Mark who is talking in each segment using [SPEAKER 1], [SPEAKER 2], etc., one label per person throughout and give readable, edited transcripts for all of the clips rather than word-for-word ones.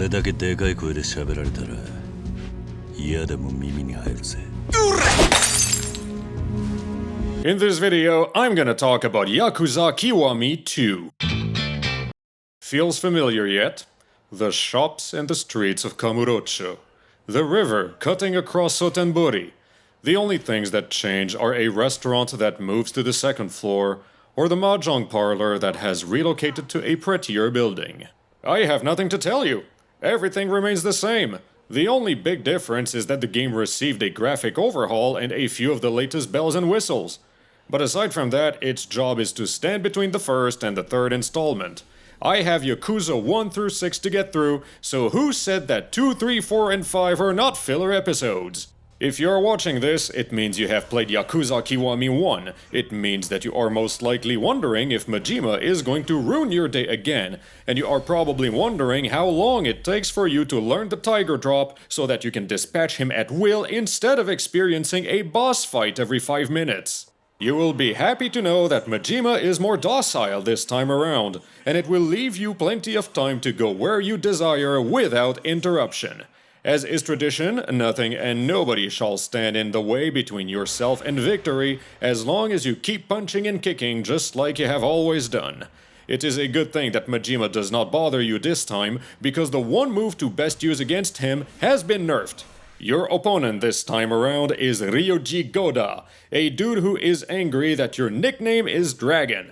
[SPEAKER 1] れだけでかい声で喋られたら嫌でも耳に入るぜ。
[SPEAKER 2] In this video, I'm gonna talk about Yakuza Kiwami 2. Feels familiar yet? The shops and the streets of Kamurocho. The river cutting across Sotenbori. The only things that change are a restaurant that moves to the second floor, or the mahjong parlor that has relocated to a prettier building. I have nothing to tell you. Everything remains the same. The only big difference is that the game received a graphic overhaul and a few of the latest bells and whistles. But aside from that, its job is to stand between the first and the third installment. I have Yakuza 1 through 6 to get through, so who said that 2, 3, 4, and 5 are not filler episodes? If you're watching this, it means you have played Yakuza Kiwami 1. It means that you are most likely wondering if Majima is going to ruin your day again, and you are probably wondering how long it takes for you to learn the Tiger Drop so that you can dispatch him at will instead of experiencing a boss fight every 5 minutes. You will be happy to know that Majima is more docile this time around, and it will leave you plenty of time to go where you desire without interruption. As is tradition, nothing and nobody shall stand in the way between yourself and victory as long as you keep punching and kicking just like you have always done. It is a good thing that Majima does not bother you this time, because the one move to best use against him has been nerfed. Your opponent this time around is Ryoji Goda, a dude who is angry that your nickname is Dragon.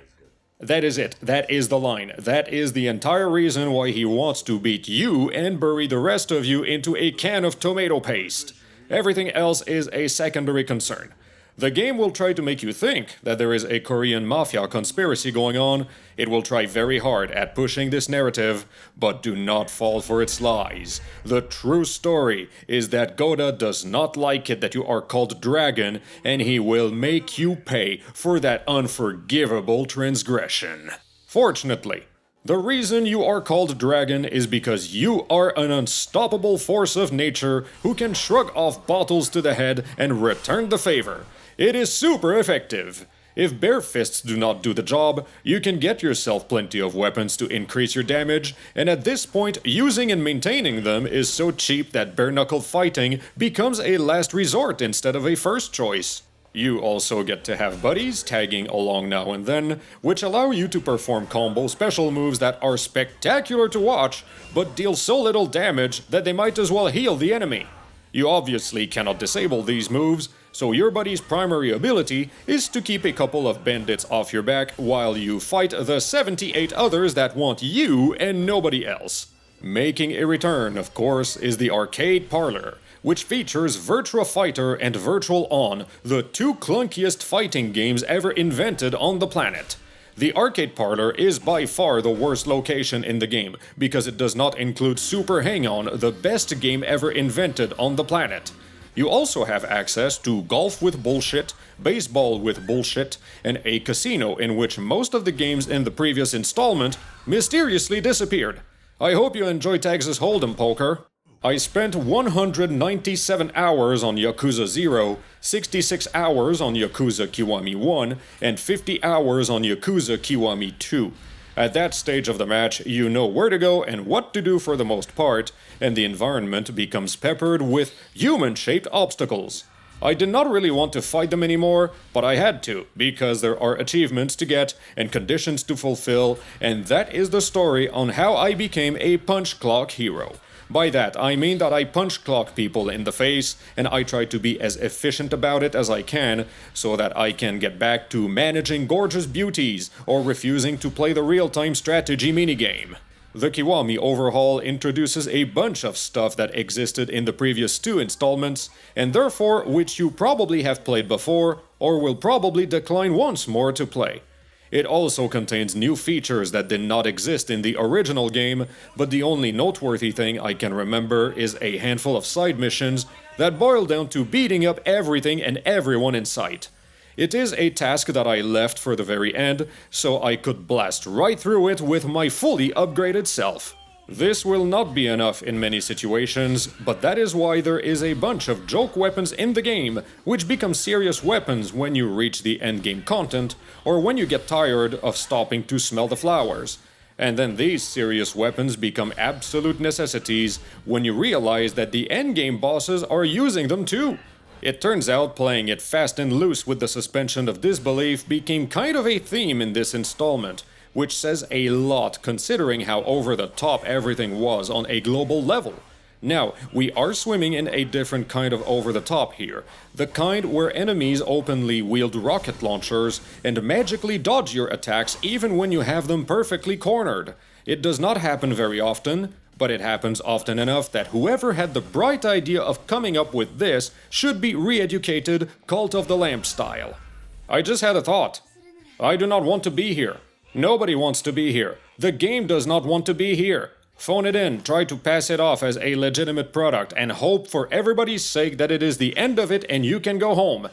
[SPEAKER 2] That is it. That is the line. That is the entire reason why he wants to beat you and bury the rest of you into a can of tomato paste. Everything else is a secondary concern. The game will try to make you think that there is a Korean mafia conspiracy going on. It will try very hard at pushing this narrative, but do not fall for its lies. The true story is that Goda does not like it that you are called Dragon, and he will make you pay for that unforgivable transgression. Fortunately, the reason you are called Dragon is because you are an unstoppable force of nature who can shrug off bottles to the head and return the favor. It is super effective. If bare fists do not do the job, you can get yourself plenty of weapons to increase your damage, and at this point, using and maintaining them is so cheap that bare-knuckle fighting becomes a last resort instead of a first choice. You also get to have buddies tagging along now and then, which allow you to perform combo special moves that are spectacular to watch, but deal so little damage that they might as well heal the enemy. You obviously cannot disable these moves, so your buddy's primary ability is to keep a couple of bandits off your back while you fight the 78 others that want you and nobody else. Making a return, of course, is the Arcade Parlor, which features Virtua Fighter and Virtual On, the two clunkiest fighting games ever invented on the planet. The Arcade Parlor is by far the worst location in the game, because it does not include Super Hang-On, the best game ever invented on the planet. You also have access to golf with bullshit, baseball with bullshit, and a casino in which most of the games in the previous installment mysteriously disappeared. I hope you enjoy Texas Hold'em Poker. I spent 197 hours on Yakuza 0, 66 hours on Yakuza Kiwami 1, and 50 hours on Yakuza Kiwami 2. At that stage of the match, you know where to go and what to do for the most part, and the environment becomes peppered with human-shaped obstacles. I did not really want to fight them anymore, but I had to, because there are achievements to get and conditions to fulfill, and that is the story on how I became a punch clock hero. By that, I mean that I punch clock people in the face, and I try to be as efficient about it as I can, so that I can get back to managing gorgeous beauties, or refusing to play the real-time strategy minigame. The Kiwami overhaul introduces a bunch of stuff that existed in the previous two installments, and therefore which you probably have played before, or will probably decline once more to play. It also contains new features that did not exist in the original game, but the only noteworthy thing I can remember is a handful of side missions that boil down to beating up everything and everyone in sight. It is a task that I left for the very end, so I could blast right through it with my fully upgraded self. This will not be enough in many situations, but that is why there is a bunch of joke weapons in the game, which become serious weapons when you reach the endgame content, or when you get tired of stopping to smell the flowers. And then these serious weapons become absolute necessities when you realize that the endgame bosses are using them too. It turns out playing it fast and loose with the suspension of disbelief became kind of a theme in this installment, which says a lot considering how over the top everything was on a global level. Now, we are swimming in a different kind of over the top here, the kind where enemies openly wield rocket launchers and magically dodge your attacks even when you have them perfectly cornered. It does not happen very often, but it happens often enough that whoever had the bright idea of coming up with this should be re-educated Cult of the Lamp style. I just had a thought. I do not want to be here. Nobody wants to be here. The game does not want to be here. Phone it in, try to pass it off as a legitimate product, and hope for everybody's sake that it is the end of it and you can go home.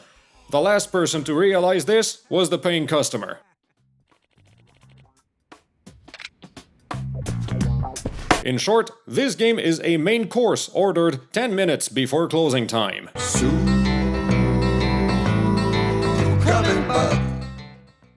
[SPEAKER 2] The last person to realize this was the paying customer. In short, this game is a main course ordered 10 minutes before closing time.
[SPEAKER 3] Soon